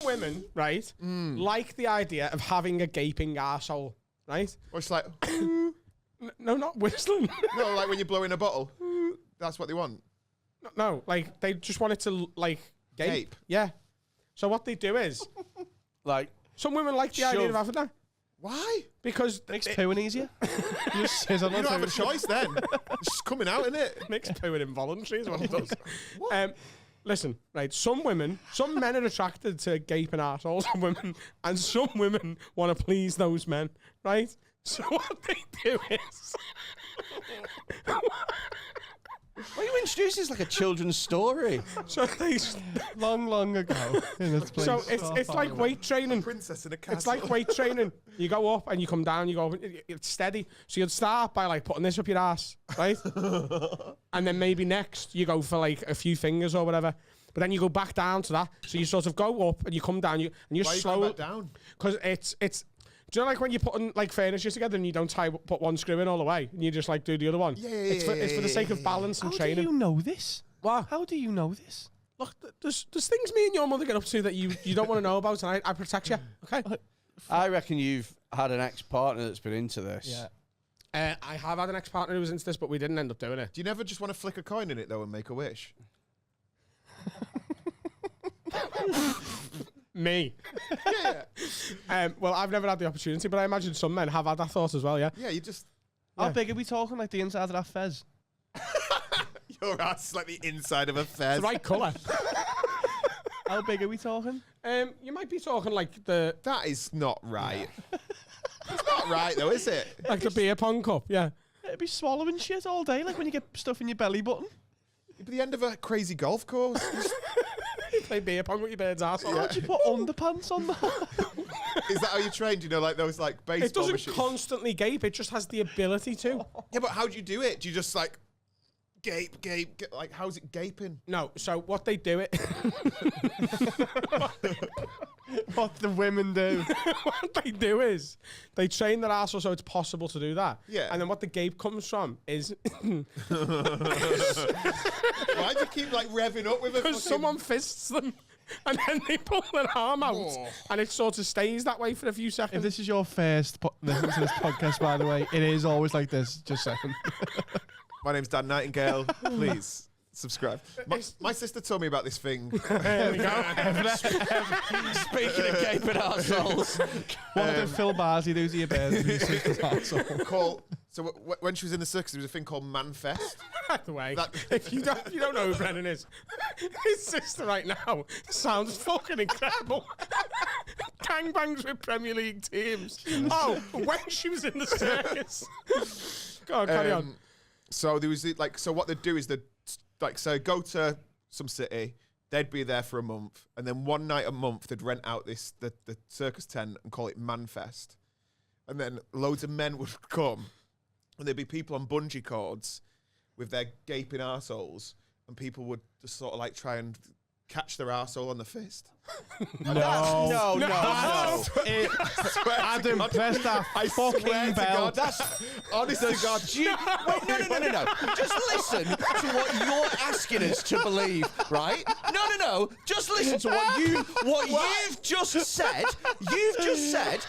women, right, like the idea of having a gaping arsehole, right? Or it's like, No, not whistling. no, like when you blow in a bottle. That's what they want. No, like they just want it to like gape. Yeah. So what they do is, Like, some women like the idea of having that Why? because Makes pooing easier. You just scissor You don't have a choice then. It's just coming out, isn't it? makes pooing involuntary is what it does. Listen, right, some men are attracted to gaping arseholes of women, and some women want to please those men, right? So what they do is... what you introduce is like a children's story. So they... long ago in this place. So it's like weight training. Princess in a castle. It's like weight training. You go up and you come down, you go up, it's steady. So you'd start by like putting this up your ass, right? And then maybe next you go for like a few fingers or whatever. But then you go back down to that. So you sort of go up and you come down, and you Why slow are you going back down? because it's. Do you know like when you're putting like furniture together and you don't put one screw in all the way and you just like do the other one? Yeah, It's for the sake of balance and How training. do you know this? What? How do you know this? Look, there's things me and your mother get up to that you don't want to know about, and I protect you. Okay. I reckon you've had an ex-partner that's been into this. Yeah. I have had an ex-partner who was into this, but we didn't end up doing it. Do you never just want to flick a coin in it though and make a wish? Me. Yeah. Well, I've never had the opportunity, but I imagine some men have had that thought as well, yeah? Yeah, you just... How big are we talking? Like the inside of that fez? Your ass is like the inside of a fez. The right colour. How big are we talking? You might be talking like the That is not right. It's not right though, is it? like the beer pong cup, yeah. It'd be swallowing shit all day, like when you get stuff in your belly button. It'd be the end of a crazy golf course. You play beer pong with your bird's ass. Why would you put underpants on that? Is that how you trained? You know, like those like baseball It doesn't machines? constantly gape, it just has the ability to. Yeah, but how do you do it? Do you just like gape? Like, how's it gaping? No, so what they do it... What the women do. what they do is they train their arsehole so it's possible to do that. Yeah. And then what the gape comes from is... Why do you keep like revving up with it? Because someone fists them and then they pull their arm out and it sort of stays that way for a few If seconds. this is your first listen to this podcast, by the way, it is always like this. Just saying. My name's Dan Nightingale. Please subscribe. My sister told me about this thing. There we go. Speaking of gaping arseholes. What did Phil Barsley do to your bears? So when she was in the circus, there was a thing called Manfest. By the way, if you don't know who Brennan is, his sister right now sounds fucking incredible. Gangbangs with Premier League teams. Oh, when she was in the circus. Go on, carry on. So there was so what they'd do is they'd go to some city, they'd be there for a month, and then one night a month they'd rent out the circus tent and call it Manfest, and then loads of men would come, and there'd be people on bungee cords with their gaping arseholes, and people would just sort of like try and catch their arsehole on the fist. No. Adam, press that fucking bell. That's honest to God. Wait, no. Just listen to what you're asking us to believe, right? No. Just listen to what you've just said. You've just said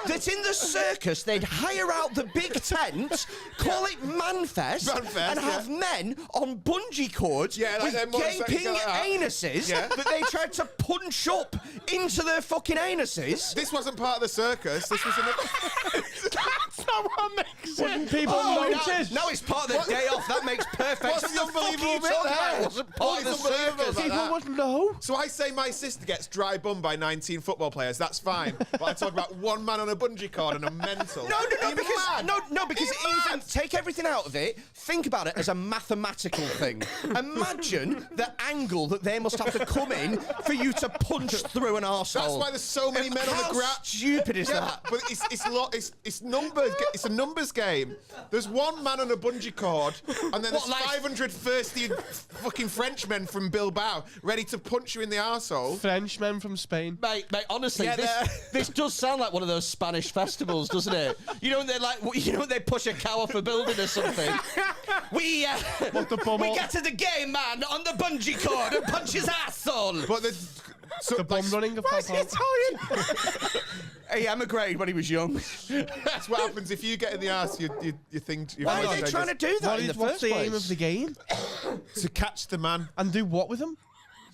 that in the circus they'd hire out the big tent, call it Manfest, and have men on bungee cords with gaping anuses that they tried to punch up into their fucking anuses. This wasn't part of the circus. This was That's not what makes sense. Wouldn't people notice? No, it's part of the day off. That makes perfect What's sense. the unbelievable bit there? It wasn't part of the circus. People would know. So I say my sister gets dry bum by 19 football players. That's fine. But I talk about one man on a bungee cord and a mental. Because even take everything out of it. Think about it as a mathematical thing. Imagine the angle that they must have to come in for you to punch through an arsehole. That's why there's so many men on the ground. How stupid is that? But it's numbers. It's a numbers game. There's one man on a bungee cord, and then there's 500 thirsty fucking Frenchmen from Bilbao ready to punch you in the arsehole. Frenchmen from Spain. Mate, honestly, this does sound like one of those Spanish festivals, doesn't it? You know when they push a cow off a building or something. We get to the game man on the bungee cord and punch his asshole. But So, The bum running of Why is he Italian? He emigrated when he was young. That's what happens if you get in the arse. You think you Why are they trying to do that in the What's first the place? aim of the game? to catch the man. And do what with him?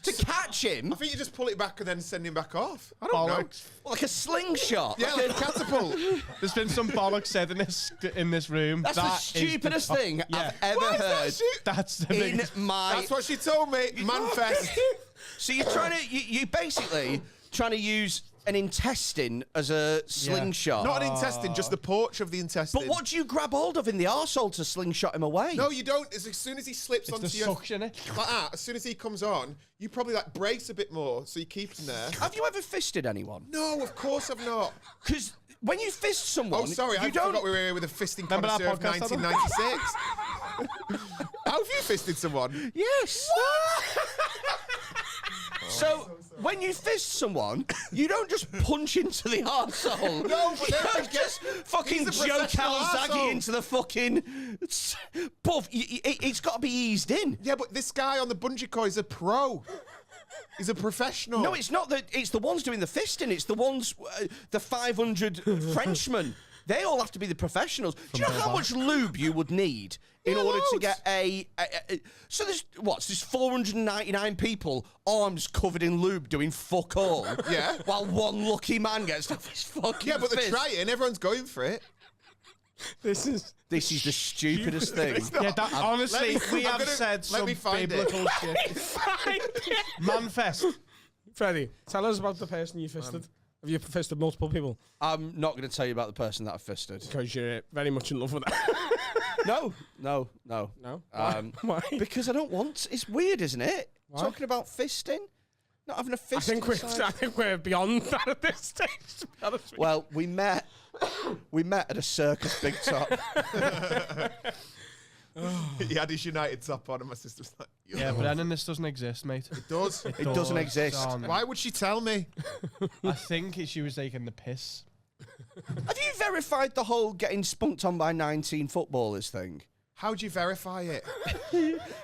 To catch him? I think you just pull it back and then send him back off. I don't know. Bollocks. Like a slingshot? Yeah, like a catapult. There's been some bollocks said in this room. That's the That is stupidest thing yeah. I've ever heard That's the in biggest. my... That's what she told me. Manfest. So you're trying to... You basically trying to use an intestine as a slingshot. Not an intestine, just the porch of the intestine. But what do you grab hold of in the arsehole to slingshot him away? No, you don't. As soon as he slips It's onto the your... suction, eh? Like that, as soon as he comes on, you probably like brace a bit more so you keep him there. Have you ever fisted anyone? No, of course I've not. Because when you fist someone... Oh, sorry, I you don't... forgot we were here with a fisting Remember that connoisseur of podcast, Adam? 1996. How have you fisted someone? Yes. So, when you fist someone, you don't just punch into the arsehole. No, but you then don't just fucking he's a Joe professional Calzaghe arsehole. into the fucking... Puff, it's got to be eased in. Yeah, but this guy on the bungee cord is a pro. He's a professional. No, it's not that. It's the ones doing the fisting. It's the ones, the 500 Frenchmen. They all have to be the professionals. Do you know how much lube you would need in order to loads. get a so there's there's 499 people, arms covered in lube, doing fuck all. Yeah. While one lucky man gets off his fucking Yeah, but they're fist. trying. Everyone's going for it. This is This is the stupidest thing. Yeah, that, honestly, Let me- we I'm have gonna- said let some me find it. biblical shit. fine. Manfest. Freddie, tell us about the person you fisted. Have you fisted multiple people? I'm not going to tell you about the person that I fisted. Because you're very much in love with that. No. No? Why? Because I don't want. It's weird, isn't it? Why? Talking about fisting, not having a fist. I think we're beyond that at this stage, to be honest with you. Well, we met at a circus, Big Top. He had his United top on, and my sister was like, Yeah, Brennan, this doesn't exist, mate. it does. It doesn't exist. Oh, no. Why would she tell me? I think she was taking the piss. Have you verified the whole getting spunked on by 19 footballers thing? How'd you verify it?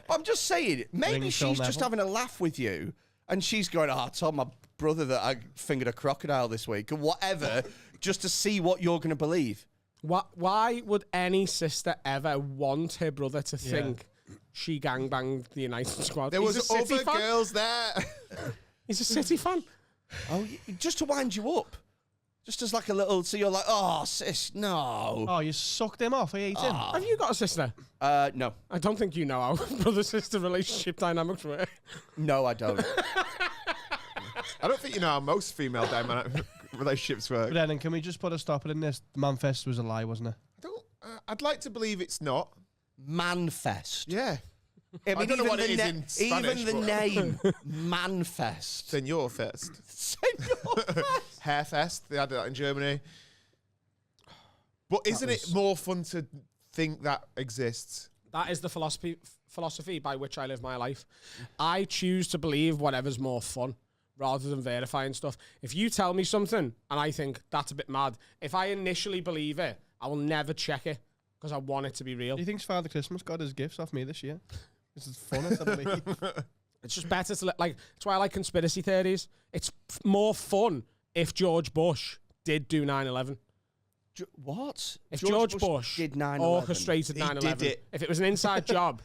I'm just saying, maybe Ring Phil she's just Neville. having a laugh with you, and she's going, "Oh, I told my brother that I fingered a crocodile this week," or whatever, just to see what you're going to believe. Why would any sister ever want her brother to think she gangbanged the United squad? There He's was a City other fan. girls there. He's a City fan. Oh, just to wind you up. Just as like a little, so you're like, "Oh, sis, no." Oh, you sucked him off. I ate him. Have you got a sister? No. I don't think you know how brother-sister relationship dynamics work. No, I don't. I don't think you know how most female dynamic relationships work. Brennan, can we just put a stopper in this? Manfest was a lie, wasn't it? I don't. I'd like to believe it's not. Manfest. Yeah. I mean, don't know even what it the is in Spanish, even the but- name, Manfest. Senor Fest. Senor. Hair Fest. They had that in Germany. But isn't it more fun to think that exists? That is the philosophy by which I live my life. I choose to believe whatever's more fun rather than verifying stuff. If you tell me something and I think that's a bit mad, if I initially believe it, I will never check it because I want it to be real. Do you think Father Christmas got his gifts off me this year? This is fun, I believe. It's just better to like. That's why I like conspiracy theories. It's more fun if George Bush did do 9/11. What? If George Bush did 9/11. orchestrated He 9/11, did it. if it was an inside job,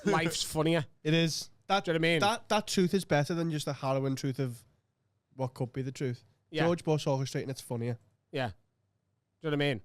life's funnier. It is. Do you know what I mean? That truth is better than just the harrowing truth of what could be the truth. Yeah. George Bush orchestrating it's funnier. Yeah. Do you know what I mean?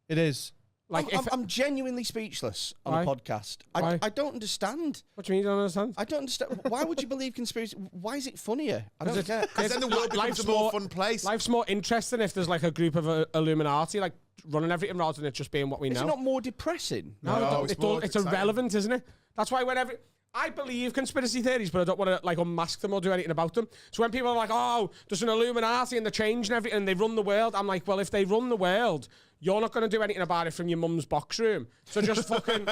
It is. Like, I'm genuinely speechless on Why? a podcast. Why? I don't understand. what do you mean? You don't understand? I don't understand. Why would you believe conspiracy? Why is it funnier? I don't get. Because then the world becomes life's a more fun place. Life's more interesting if there's like a group of Illuminati like running everything rather than it just being what we Is know. it not more depressing? No, it's more it's exciting. irrelevant, isn't it? That's why whenever I believe conspiracy theories, but I don't want to like unmask them or do anything about them. So when people are like, "Oh, there's an Illuminati and they're changing everything and they run the world," I'm like, "Well, if they run the world, you're not going to do anything about it from your mum's box room. So just fucking,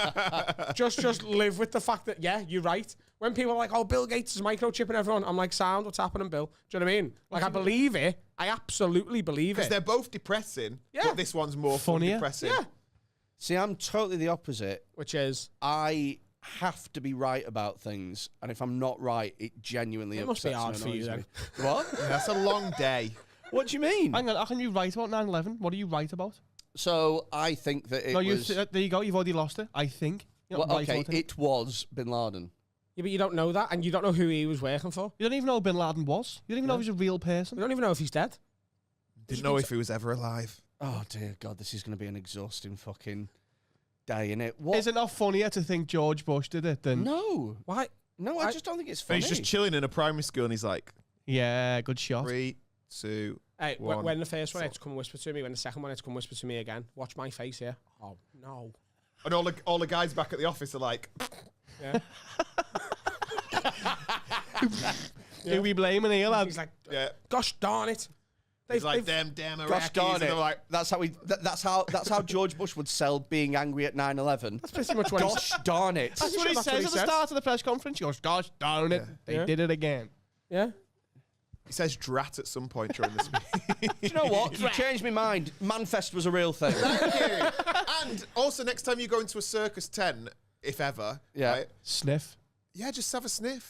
just live with the fact that yeah, you're right." When people are like, "Oh, Bill Gates is microchipping everyone," I'm like, "Sound, what's happening, Bill?" Do you know what I mean? Like, I believe it. I absolutely believe Because it. they're both depressing, Yeah. but this one's more fun Funnier. depressing. Yeah. See, I'm totally the opposite. Which is I have to be right about things, and if I'm not right, it genuinely It must be upsets hard and for you annoys then. me. What? Yeah, that's a long day. What do you mean? Hang on, how can you write about 9/11? What are you right about? So I think that it was. there you go. You've already lost it. I think. You're not Well, right okay, about it was Bin Laden. Yeah, but you don't know that, and you don't know who he was working for. You don't even know who Bin Laden was. You don't even know if he's a real You person. don't even know if he's dead. Didn't know if he was ever alive. Oh dear God, this is going to be an exhausting fucking day, innit? What? Is it not funnier to think George Bush did it than? No, Why? no, I just don't think it's And funny. he's just chilling in a primary school and he's like, Yeah, good shot. 3, 2. Hey, One. when the first one had to come whisper to me, when the second one had to come whisper to me again, watch my face here. Oh, no. And all the guys back at the office are like, Yeah. Do we blame an here, lad? He's like, yeah. gosh darn it. He's like, damn Iraqis. Gosh darn And it! they're like, That's how that's how George Bush would sell being angry at 9/11. That's pretty much what he Gosh darn it! That's what he That's what says he at the says. start of the press conference. He goes, gosh darn it. They Yeah. did it again. Yeah. he says drat at some point during this meeting. Do you know what? You changed my mind. Manfest was a real thing. Thank you. And also, next time you go into a circus tent, if ever, Yeah. right? Sniff. Yeah, just have a sniff.